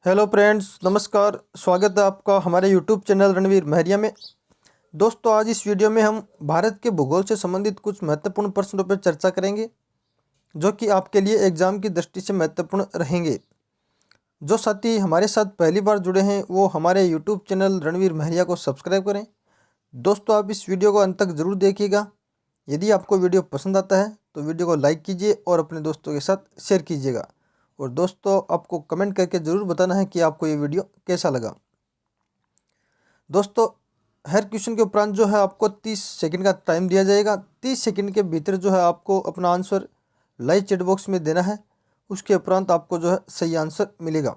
Hello friends, नमस्कार। स्वागत है आपका हमारे यूट्यूब चैनल रणवीर महरिया में। दोस्तों, आज इस वीडियो में हम भारत के भूगोल से संबंधित कुछ महत्वपूर्ण प्रश्नों पर चर्चा करेंगे जो कि आपके लिए एग्जाम की दृष्टि से महत्वपूर्ण रहेंगे। जो साथी हमारे साथ पहली बार जुड़े हैं वो हमारे यूट्यूब चैनल रणवीर महरिया को सब्सक्राइब करें। दोस्तों, आप इस वीडियो को अंत तक ज़रूर देखिएगा। यदि आपको वीडियो पसंद आता है तो वीडियो को लाइक कीजिए और अपने दोस्तों के साथ शेयर कीजिएगा। और दोस्तों, आपको कमेंट करके ज़रूर बताना है कि आपको ये वीडियो कैसा लगा। दोस्तों, हर क्वेश्चन के उपरांत जो है आपको 30 सेकंड का टाइम दिया जाएगा। 30 सेकंड के भीतर जो है आपको अपना आंसर लाइव चैट बॉक्स में देना है। उसके उपरांत आपको जो है सही आंसर मिलेगा।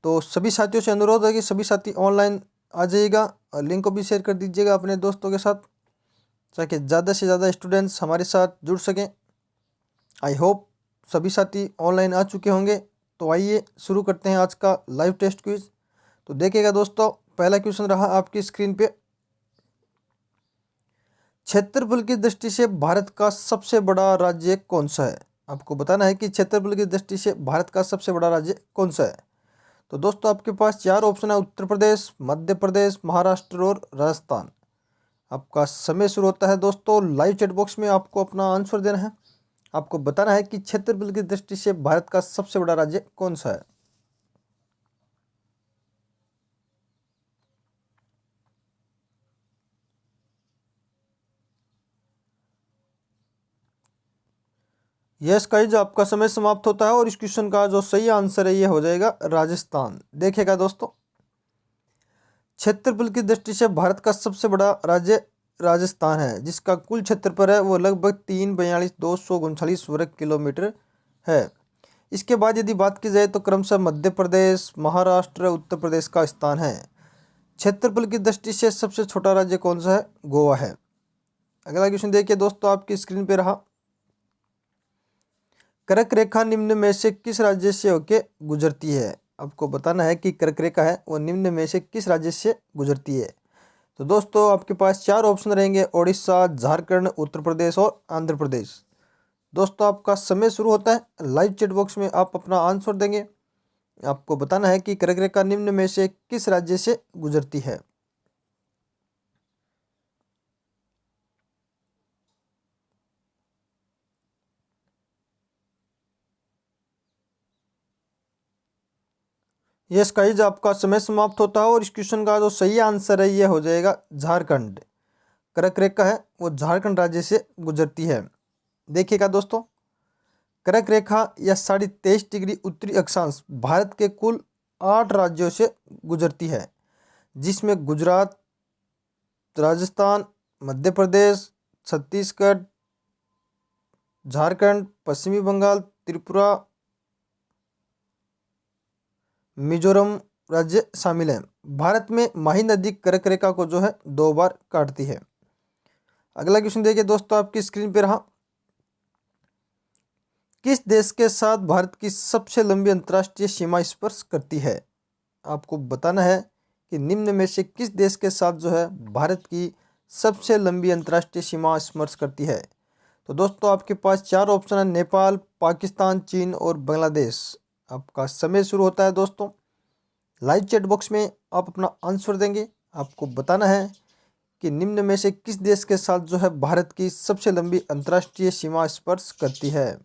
तो सभी साथियों से अनुरोध है कि सभी साथी ऑनलाइन आ जाइएगा और लिंक को भी शेयर कर दीजिएगा अपने दोस्तों के साथ, ताकि ज़्यादा से ज़्यादा स्टूडेंट्स हमारे साथ जुड़ सकें। आई होप सभी साथी ऑनलाइन आ चुके होंगे। तो आइए शुरू करते हैं आज का लाइव टेस्ट क्विज। तो देखिएगा दोस्तों, पहला क्वेश्चन रहा आपकी स्क्रीन पे। क्षेत्रफल की दृष्टि से भारत का सबसे बड़ा राज्य कौन सा है? आपको बताना है कि क्षेत्रफल की दृष्टि से भारत का सबसे बड़ा राज्य कौन सा है। तो दोस्तों, आपके पास 4 ऑप्शन है: उत्तर प्रदेश, मध्य प्रदेश, महाराष्ट्र और राजस्थान। आपका समय शुरू होता है। दोस्तों, लाइव चैट बॉक्स में आपको अपना आंसर देना है। आपको बताना है कि क्षेत्रफल की दृष्टि से भारत का सबसे बड़ा राज्य कौन सा है। यस गाइस, आपका समय समाप्त होता है और इस क्वेश्चन का जो सही आंसर है ये हो जाएगा राजस्थान। देखिएगा दोस्तों, क्षेत्रफल की दृष्टि से भारत का सबसे बड़ा राज्य राजस्थान है, जिसका कुल क्षेत्रफल है वो लगभग 3,42,239 वर्ग किलोमीटर है। इसके बाद यदि बात की जाए तो क्रमशः मध्य प्रदेश, महाराष्ट्र, उत्तर प्रदेश का स्थान है। क्षेत्रफल की दृष्टि से सबसे छोटा राज्य कौन सा है? गोवा है। अगला क्वेश्चन देखिए दोस्तों, आपकी स्क्रीन पे रहा। कर्क रेखा निम्न में से किस राज्य से होके गुजरती है? आपको बताना है कि कर्क रेखा है वो निम्न में से किस राज्य से गुजरती है। तो दोस्तों, आपके पास 4 ऑप्शन रहेंगे: उड़ीसा, झारखंड, उत्तर प्रदेश और आंध्र प्रदेश। दोस्तों, आपका समय शुरू होता है। लाइव चैट बॉक्स में आप अपना आंसर देंगे। आपको बताना है कि कर्क रेखा निम्न में से किस राज्य से गुजरती है। यस गाइस, आपका समय समाप्त होता है और इस क्वेश्चन का जो सही आंसर है ये हो जाएगा झारखंड। कर्क रेखा है वो झारखंड राज्य से गुजरती है। देखिएगा दोस्तों, कर्क रेखा या 23.5 डिग्री उत्तरी अक्षांश भारत के कुल 8 राज्यों से गुजरती है, जिसमें गुजरात, राजस्थान, मध्य प्रदेश, छत्तीसगढ़, झारखंड, पश्चिमी बंगाल, त्रिपुरा, मिजोरम राज्य शामिल हैं। भारत में माही नदी कर्क रेखा को जो है 2 बार काटती है। अगला क्वेश्चन देखिए दोस्तों, आपकी स्क्रीन पे रहा। किस देश के साथ भारत की सबसे लंबी अंतर्राष्ट्रीय सीमा स्पर्श करती है? आपको बताना है कि निम्न में से किस देश के साथ जो है भारत की सबसे लंबी अंतर्राष्ट्रीय सीमा स्पर्श करती है। तो दोस्तों, आपके पास 4 ऑप्शन है: नेपाल, पाकिस्तान, चीन और बांग्लादेश। आपका समय शुरू होता है। दोस्तों, लाइव चैट बॉक्स में आप अपना आंसर देंगे। आपको बताना है कि निम्न में से किस देश के साथ जो है भारत की सबसे लंबी अंतर्राष्ट्रीय सीमा स्पर्श करती है।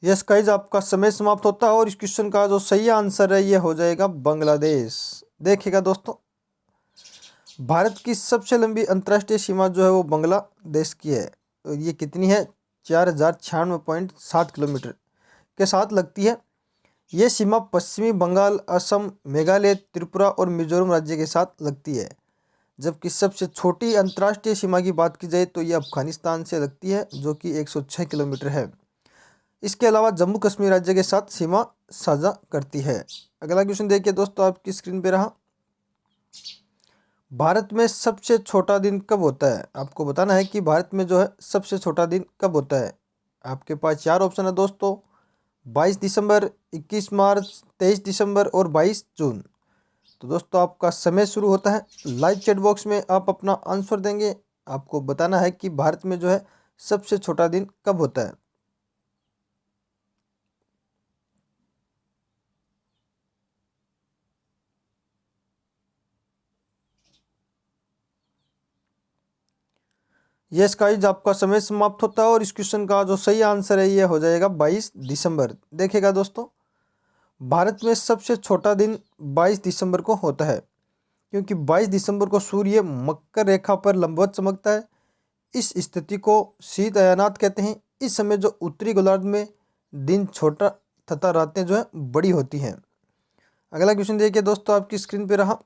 यस गाइस, आपका समय समाप्त होता है और इस क्वेश्चन का जो सही आंसर है ये हो जाएगा बांग्लादेश। देखिएगा दोस्तों, भारत की सबसे लंबी अंतर्राष्ट्रीय सीमा जो है वो बांग्लादेश की है। तो ये कितनी है? 4,096.7 किलोमीटर के साथ लगती है। ये सीमा पश्चिमी बंगाल, असम, मेघालय, त्रिपुरा और मिजोरम राज्य के साथ लगती है। जबकि सबसे छोटी अंतर्राष्ट्रीय सीमा की बात की जाए तो ये अफगानिस्तान से लगती है, जो कि 106 किलोमीटर है। इसके अलावा जम्मू कश्मीर राज्य के साथ सीमा साझा करती है। अगला क्वेश्चन देखिए दोस्तों, आपकी स्क्रीन पे रहा। भारत में सबसे छोटा दिन कब होता है? आपको बताना है कि भारत में जो है सबसे छोटा दिन कब होता है। आपके पास 4 ऑप्शन है दोस्तों: 22 दिसंबर, 21 मार्च, 23 दिसंबर और 22 जून। तो दोस्तों, आपका समय शुरू होता है। लाइव चैट बॉक्स में आप अपना आंसर देंगे। आपको बताना है कि भारत में जो है सबसे छोटा दिन कब होता है। यस गाइस, आपका समय समाप्त होता है और इस क्वेश्चन का जो सही आंसर है ये हो जाएगा 22 दिसंबर। देखिएगा दोस्तों, भारत में सबसे छोटा दिन 22 दिसंबर को होता है, क्योंकि 22 दिसंबर को सूर्य मकर रेखा पर लंबवत चमकता है। इस स्थिति को शीत अयानात कहते हैं। इस समय जो उत्तरी गोलार्ध में दिन छोटा तथा रातें जो है बड़ी होती हैं। अगला क्वेश्चन देखिए दोस्तों, आपकी स्क्रीन पे रहा।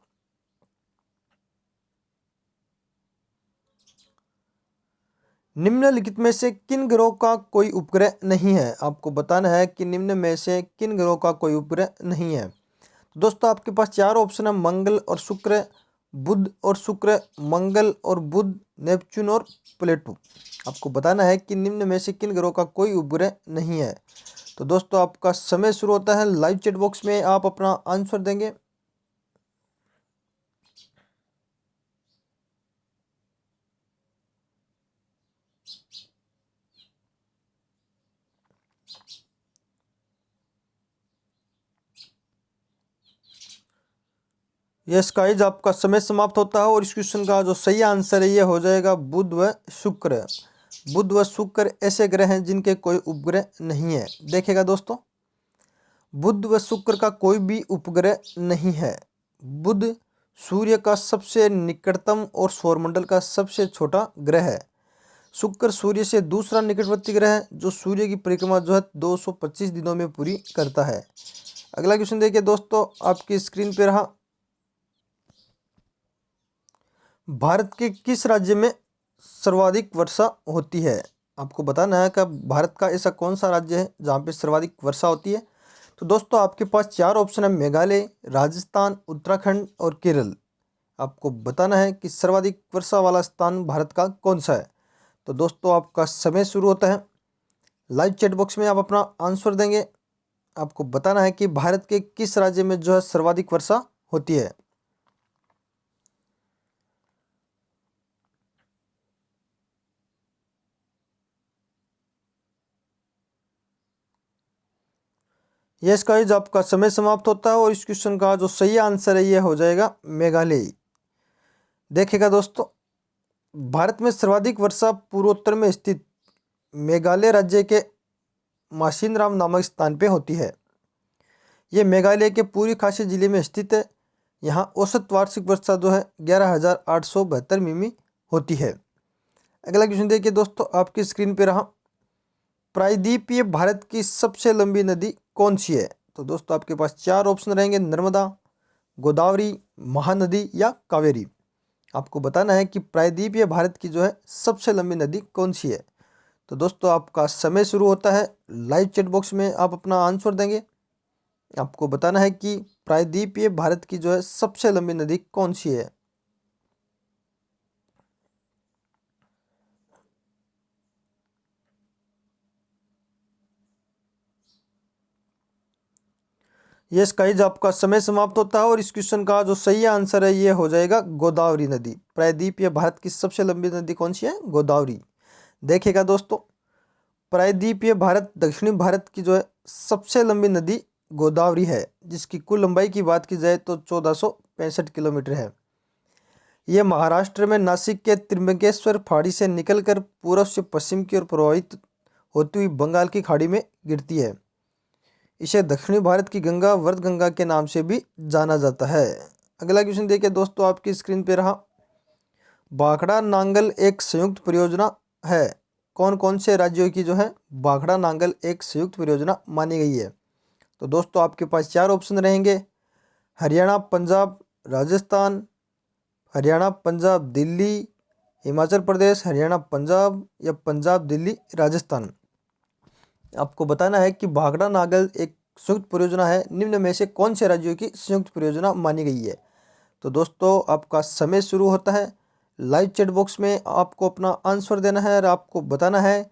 निम्नलिखित में से किन ग्रहों का कोई उपग्रह नहीं है। आपको बताना है कि निम्न में से किन ग्रहों का कोई उपग्रह नहीं है। दोस्तों आपके पास चार ऑप्शन है, मंगल और शुक्र, बुध और शुक्र, मंगल और बुध, नेपच्यून और प्लेटो। आपको बताना है कि निम्न में से किन ग्रहों का कोई उपग्रह नहीं है। तो दोस्तों आपका समय शुरू होता है, लाइव चैट बॉक्स में आप अपना आंसर देंगे। यस गाइस, आपका समय समाप्त होता है और इस क्वेश्चन का जो सही आंसर है ये हो जाएगा बुध व शुक्र। बुध व शुक्र ऐसे ग्रह हैं जिनके कोई उपग्रह नहीं है। देखिएगा दोस्तों, बुध व शुक्र का कोई भी उपग्रह नहीं है। बुध सूर्य का सबसे निकटतम और सौरमंडल का सबसे छोटा ग्रह है। शुक्र सूर्य से दूसरा निकटवर्ती ग्रह है, जो सूर्य की परिक्रमा जो है 225 दिनों में पूरी करता है। अगला क्वेश्चन देखिए दोस्तों, आपकी स्क्रीन पे रहा। भारत के किस राज्य में सर्वाधिक वर्षा होती है। आपको बताना है कि भारत का ऐसा कौन सा राज्य है जहाँ पे सर्वाधिक वर्षा होती है। तो दोस्तों आपके पास चार ऑप्शन है, मेघालय, राजस्थान, उत्तराखंड और केरल। आपको बताना है कि सर्वाधिक वर्षा वाला स्थान भारत का कौन सा है। तो दोस्तों आपका समय शुरू होता है, लाइव चैट बॉक्स में आप अपना आंसर देंगे। आपको बताना है कि भारत के किस राज्य में जो है सर्वाधिक वर्षा होती है। यस गाइस, आपका समय समाप्त होता है और इस क्वेश्चन का जो सही आंसर है ये हो जाएगा मेघालय। देखिएगा दोस्तों, भारत में सर्वाधिक वर्षा पूर्वोत्तर में स्थित मेघालय राज्य के माशिनराम नामक स्थान पे होती है। ये मेघालय के पूरी खासी जिले में स्थित है। यहाँ औसत वार्षिक वर्षा जो है 11,872 मिमी होती है। अगला क्वेश्चन देखिए दोस्तों, आपकी स्क्रीन पे रहा। प्रायद्वीपीय भारत की सबसे लंबी नदी कौन सी है। तो दोस्तों आपके पास चार ऑप्शन रहेंगे, नर्मदा, गोदावरी, महानदी या कावेरी। आपको बताना है कि प्रायद्वीपीय भारत की जो है सबसे लंबी नदी कौन सी है। तो दोस्तों आपका समय शुरू होता है, लाइव चैट बॉक्स में आप अपना आंसर देंगे। आपको बताना है कि प्रायद्वीपीय भारत की जो है सबसे लंबी नदी कौन सी है। यस गाइस, आपका समय समाप्त होता है और इस क्वेश्चन का जो सही आंसर है ये हो जाएगा गोदावरी नदी। प्रायद्वीपीय भारत की सबसे लंबी नदी कौन सी है, गोदावरी। देखिएगा दोस्तों, प्रायद्वीपीय भारत दक्षिणी भारत की जो है सबसे लंबी नदी गोदावरी है, जिसकी कुल लंबाई की बात की जाए तो 1465 किलोमीटर है। ये महाराष्ट्र में नासिक के त्रिम्बकेश्वर फाड़ी से निकलकर पूर्व से पश्चिम की ओर प्रवाहित होती हुई बंगाल की खाड़ी में गिरती है। इसे दक्षिणी भारत की गंगा वर्धगंगा के नाम से भी जाना जाता है। अगला क्वेश्चन देखिए दोस्तों, आपकी स्क्रीन पे रहा। भाखड़ा नांगल एक संयुक्त परियोजना है। कौन कौन से राज्यों की जो है भाखड़ा नांगल एक संयुक्त परियोजना मानी गई है। तो दोस्तों आपके पास चार ऑप्शन रहेंगे, हरियाणा, पंजाब, राजस्थान, हरियाणा, पंजाब, दिल्ली, हिमाचल प्रदेश, हरियाणा, पंजाब या पंजाब, दिल्ली, राजस्थान। आपको बताना है कि भाखड़ा नागल एक संयुक्त परियोजना है, निम्न में से कौन से राज्यों की संयुक्त परियोजना मानी गई है। तो दोस्तों आपका समय शुरू होता है, लाइव चैट बॉक्स में आपको अपना आंसर देना है और आपको बताना है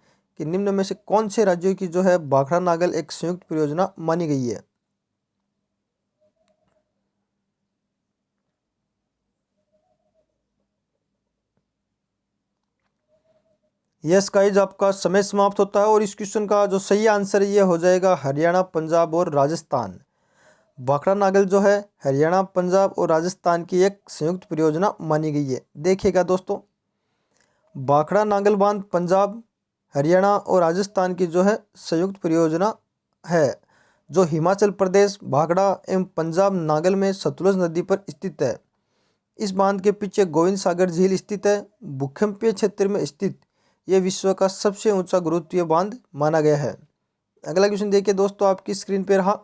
कि निम्न में से कौन से राज्यों की जो है भाखड़ा नागल एक संयुक्त परियोजना मानी गई है। यस गाइस, आपका समय समाप्त होता है और इस क्वेश्चन का जो सही आंसर है ये हो जाएगा हरियाणा, पंजाब और राजस्थान। भाखड़ा नागल जो है हरियाणा, पंजाब और राजस्थान की एक संयुक्त परियोजना मानी गई है। देखिएगा दोस्तों, भाखड़ा नागल बांध पंजाब, हरियाणा और राजस्थान की जो है संयुक्त परियोजना है, जो हिमाचल प्रदेश, भाखड़ा एवं पंजाब नागल में सतलुज नदी पर स्थित है। इस बांध के पीछे गोविंद सागर झील स्थित है। भूकंपीय क्षेत्र में स्थित यह विश्व का सबसे ऊंचा गुरुत्वीय बांध माना गया है। अगला क्वेश्चन देखिए दोस्तों, आपकी स्क्रीन पर रहा।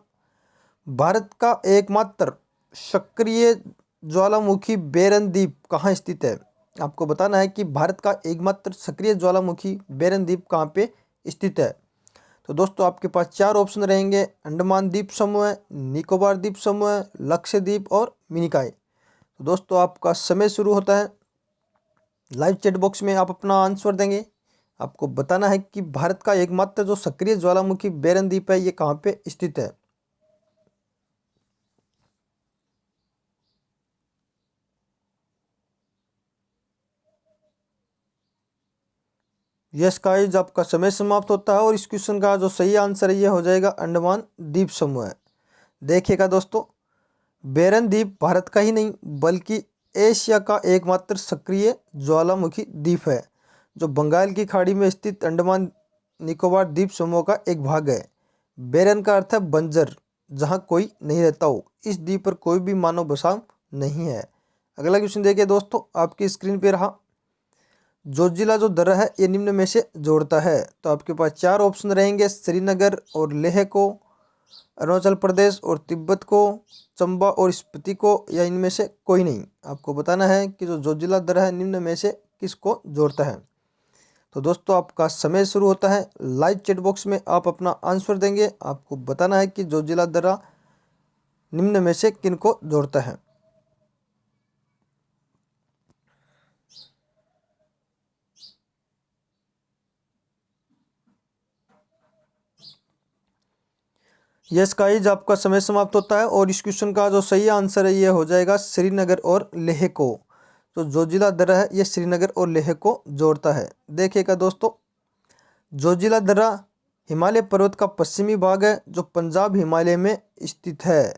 भारत का एकमात्र सक्रिय ज्वालामुखी बेरन द्वीप कहाँ स्थित है? आपको बताना है कि भारत का एकमात्र सक्रिय ज्वालामुखी बेरन द्वीप कहाँ पे स्थित है। तो दोस्तों आपके पास चार ऑप्शन रहेंगे, अंडमान द्वीप समूह, निकोबार द्वीप समूह, लक्षद्वीप और मिनिकॉय। तो दोस्तों आपका समय शुरू होता है। लाइव चैट बॉक्स में आप अपना आंसर देंगे। आपको बताना है कि भारत का एकमात्र जो सक्रिय ज्वालामुखी बेरन द्वीप है ये कहाँ पे स्थित है। यस गाइस, आपका समय समाप्त होता है और इस क्वेश्चन का जो सही आंसर है ये हो जाएगा अंडमान द्वीप समूह। देखिएगा दोस्तों, बेरन द्वीप भारत का ही नहीं बल्कि एशिया का एकमात्र सक्रिय ज्वालामुखी द्वीप है, जो बंगाल की खाड़ी में स्थित अंडमान निकोबार द्वीप समूह का एक भाग है। बेरन का अर्थ है बंजर, जहाँ कोई नहीं रहता हो। इस द्वीप पर कोई भी मानव बसाव नहीं है। अगला क्वेश्चन देखिए दोस्तों, आपकी स्क्रीन पे रहा। जोजिला जो दर्रा है ये निम्न में से जोड़ता है। तो आपके पास चार ऑप्शन रहेंगे, श्रीनगर और लेह को, अरुणाचल प्रदेश और तिब्बत को, चंबा और स्पीति को, या इनमें से कोई नहीं। आपको बताना है कि जो जोजिला दर्रा है निम्न में से किसको जोड़ता है। तो दोस्तों आपका समय शुरू होता है। लाइव चैट बॉक्स में आप अपना आंसर देंगे। आपको बताना है कि जोजिला दर्रा निम्न में से किनको जोड़ता है। यस गाइस, आपका समय समाप्त होता है और इस क्वेश्चन का जो सही आंसर है ये हो जाएगा श्रीनगर और लेह को। तो जोजिला दर्रा है ये श्रीनगर और लेह को जोड़ता है। देखिएगा दोस्तों, जोजिला दर्रा हिमालय पर्वत का पश्चिमी भाग है, जो पंजाब हिमालय में स्थित है।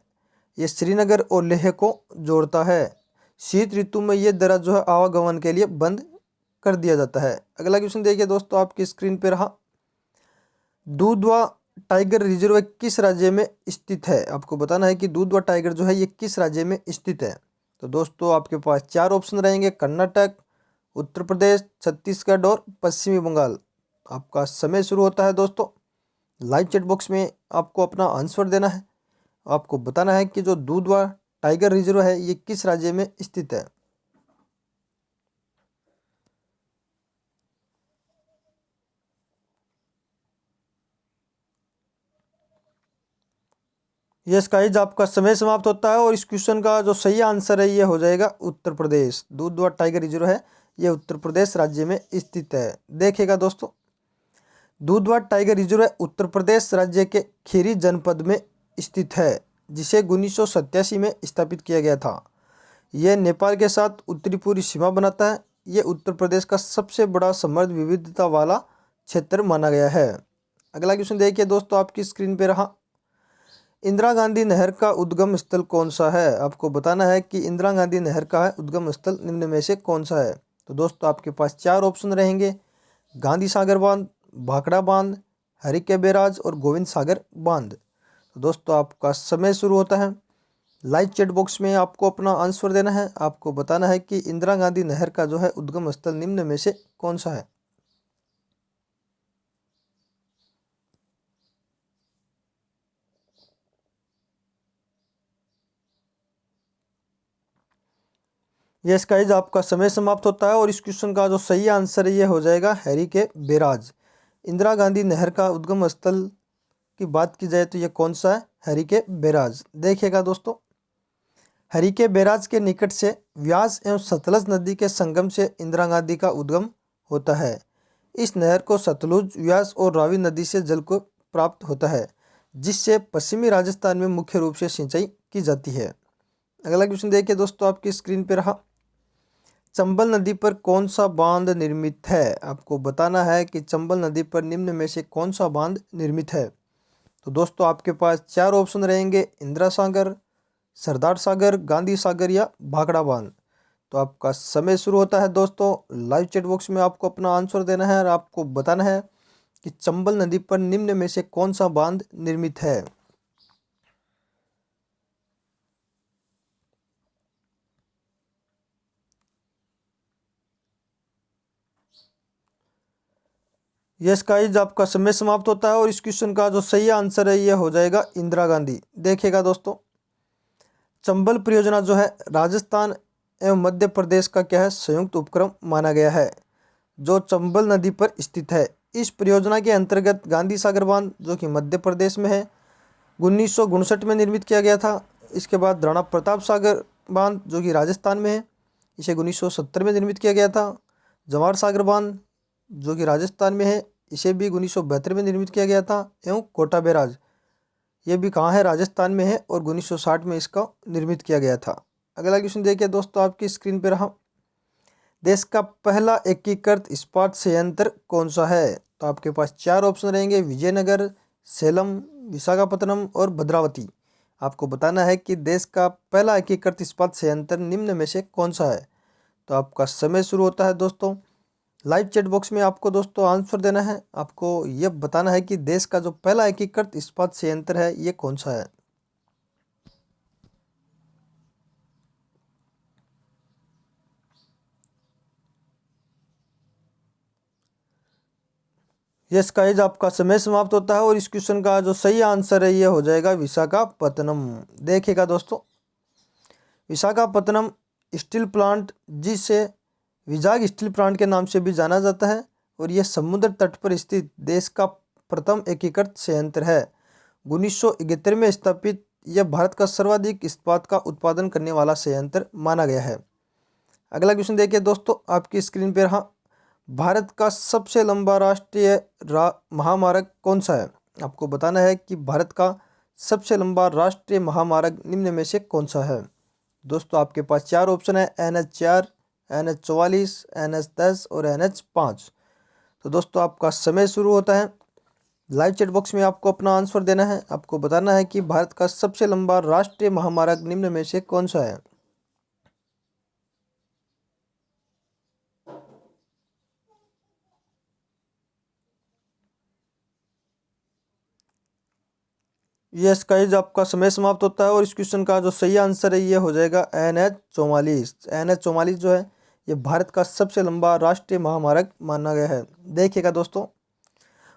ये श्रीनगर और लेह को जोड़ता है। शीत ऋतु में ये दर्रा जो है आवागमन के लिए बंद कर दिया जाता है। अगला क्वेश्चन देखिए दोस्तों, आपकी स्क्रीन पे रहा। दुधवा टाइगर रिजर्व किस राज्य में स्थित है? आपको बताना है कि दुधवा टाइगर जो है ये किस राज्य में स्थित है। तो दोस्तों आपके पास चार ऑप्शन रहेंगे, कर्नाटक, उत्तर प्रदेश, छत्तीसगढ़ और पश्चिमी बंगाल। आपका समय शुरू होता है दोस्तों। लाइव चैट बॉक्स में आपको अपना आंसर देना है। आपको बताना है कि जो दुधवा टाइगर रिजर्व है ये किस राज्य में स्थित है। यस गाइस, आपका समय समाप्त होता है और इस क्वेश्चन का जो सही आंसर है ये हो जाएगा उत्तर प्रदेश। दुधवा टाइगर रिजर्व है ये उत्तर प्रदेश राज्य में स्थित है। देखिएगा दोस्तों, दुधवा टाइगर रिजर्व है उत्तर प्रदेश राज्य के खीरी जनपद में स्थित है, जिसे 1987 में स्थापित किया गया था। यह नेपाल के साथ उत्तरी पूर्वी सीमा बनाता है। ये उत्तर प्रदेश का सबसे बड़ा समृद्ध विविधता वाला क्षेत्र माना गया है। अगला क्वेश्चन देखिए दोस्तों, आपकी स्क्रीन पे रहा। इंदिरा गांधी नहर का उद्गम स्थल कौन सा है? आपको बताना है कि इंदिरा गांधी नहर का उद्गम स्थल निम्न में से कौन सा है। तो दोस्तों आपके पास चार ऑप्शन रहेंगे, गांधी सागर बांध, भाखड़ा बांध, हरिके बैराज और गोविंद सागर बांध। तो दोस्तों आपका समय शुरू होता है। लाइव चैट बॉक्स में आपको अपना आंसर देना है। आपको बताना है कि इंदिरा गांधी नहर का जो है उद्गम स्थल निम्न में से कौन सा है। यस गाइस, आपका समय समाप्त होता है और इस क्वेश्चन का जो सही आंसर है ये हो जाएगा हरिके बैराज। इंदिरा गांधी नहर का उद्गम स्थल की बात की जाए तो ये कौन सा है? हरिके बैराज। देखिएगा दोस्तों, हरिके बैराज के निकट से व्यास एवं सतलज नदी के संगम से इंदिरा गांधी का उद्गम होता है। इस नहर को सतलुज, व्यास और रावी नदी से जल को प्राप्त होता है, जिससे पश्चिमी राजस्थान में मुख्य रूप से सिंचाई की जाती है। अगला क्वेश्चन देखिए दोस्तों, आपकी स्क्रीन पर रहा। चंबल नदी पर कौन सा बांध निर्मित है? आपको बताना है कि चंबल नदी पर निम्न में से कौन सा बांध निर्मित है। तो दोस्तों आपके पास 4 ऑप्शन रहेंगे, इंदिरा सागर, सरदार सागर, गांधी सागर या भाखड़ा बांध। तो आपका समय शुरू होता है दोस्तों। लाइव चैट बॉक्स में आपको अपना आंसर देना है और आपको बताना है कि चंबल नदी पर निम्न में से कौन सा बांध निर्मित है। यस गाइस, आपका समय समाप्त होता है और इस क्वेश्चन का जो सही आंसर है ये हो जाएगा इंदिरा गांधी। देखिएगा दोस्तों, चंबल परियोजना जो है राजस्थान एवं मध्य प्रदेश का क्या है, संयुक्त उपक्रम माना गया है, जो चंबल नदी पर स्थित है। इस परियोजना के अंतर्गत गांधी सागर बांध जो कि मध्य प्रदेश में है 1959 में निर्मित किया गया था। इसके बाद राणा प्रताप सागर बांध जो कि राजस्थान में है, इसे 1970 में निर्मित किया गया था। जवाहर सागर बांध जो कि राजस्थान में है, इसे भी 1972 में निर्मित किया गया था। एवं कोटा बैराज ये भी कहाँ है, राजस्थान में है और 1960 में इसका निर्मित किया गया था। अगला क्वेश्चन देखिए दोस्तों, आपकी स्क्रीन पर रहा, देश का पहला एकीकृत इस्पात संयंत्र कौन सा है? तो आपके पास 4 ऑप्शन रहेंगे, विजयनगर, सेलम, विशाखापत्तनम और भद्रावती। आपको बताना है कि देश का पहला एकीकृत इस्पात संयंत्र निम्न में से कौन सा है। तो आपका समय शुरू होता है दोस्तों। लाइव चैट बॉक्स में आपको दोस्तों आंसर देना है। आपको यह बताना है कि देश का जो पहला एकीकृत इस्पात संयंत्र है ये कौन सा है। यस गाइस, आपका समय समाप्त होता है और इस क्वेश्चन का जो सही आंसर है ये हो जाएगा विशाखापत्तनम। देखिएगा दोस्तों, विशाखापत्तनम स्टील प्लांट जिसे विजाग स्टील प्लांट के नाम से भी जाना जाता है और यह समुद्र तट पर स्थित देश का प्रथम एकीकृत संयंत्र है। 1971 में स्थापित यह भारत का सर्वाधिक इस्पात का उत्पादन करने वाला संयंत्र माना गया है। अगला क्वेश्चन देखिए दोस्तों, आपकी स्क्रीन पर, हाँ, भारत का सबसे लंबा राष्ट्रीय महामार्ग कौन सा है? आपको बताना है कि भारत का सबसे लंबा राष्ट्रीय महामार्ग निम्न में से कौन सा है। दोस्तों आपके पास 4 ऑप्शन है, NH4, NH44, NH10 और NH5। तो दोस्तों आपका समय शुरू होता है। लाइव चैट बॉक्स में आपको अपना आंसर देना है। आपको बताना है कि भारत का सबसे लंबा राष्ट्रीय महामार्ग निम्न में से कौन सा है। यस गाइस, आपका समय समाप्त होता है और इस क्वेश्चन का जो सही आंसर है ये हो जाएगा NH44। NH44 जो है ये भारत का सबसे लंबा राष्ट्रीय महामार्ग माना गया है। देखिएगा दोस्तों,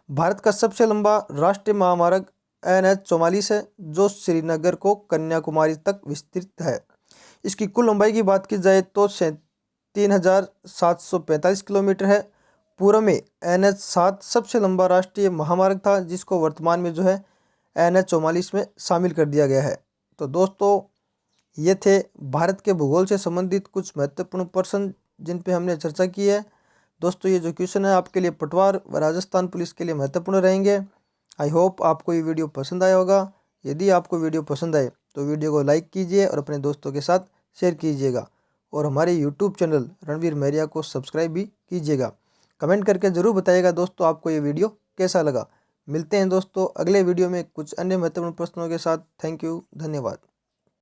भारत का सबसे लंबा राष्ट्रीय महामार्ग NH44 है, जो श्रीनगर को कन्याकुमारी तक विस्तृत है। इसकी कुल लंबाई की बात की जाए तो 3745 किलोमीटर है। पूर्व में NH7 सबसे लंबा राष्ट्रीय महामार्ग था, जिसको वर्तमान में जो है NH44 में शामिल कर दिया गया है। तो दोस्तों ये थे भारत के भूगोल से संबंधित कुछ महत्वपूर्ण प्रश्न जिन पे हमने चर्चा की है। दोस्तों ये जो क्वेश्चन है आपके लिए पटवार व राजस्थान पुलिस के लिए महत्वपूर्ण रहेंगे। आई होप आपको ये वीडियो पसंद आया होगा। यदि आपको वीडियो पसंद आए तो वीडियो को लाइक कीजिए और अपने दोस्तों के साथ शेयर कीजिएगा और हमारे यूट्यूब चैनल रणवीर मैरिया को सब्सक्राइब भी कीजिएगा। कमेंट करके ज़रूर बताइएगा दोस्तों आपको ये वीडियो कैसा लगा। मिलते हैं दोस्तों अगले वीडियो में कुछ अन्य महत्वपूर्ण प्रश्नों के साथ। थैंक यू, धन्यवाद।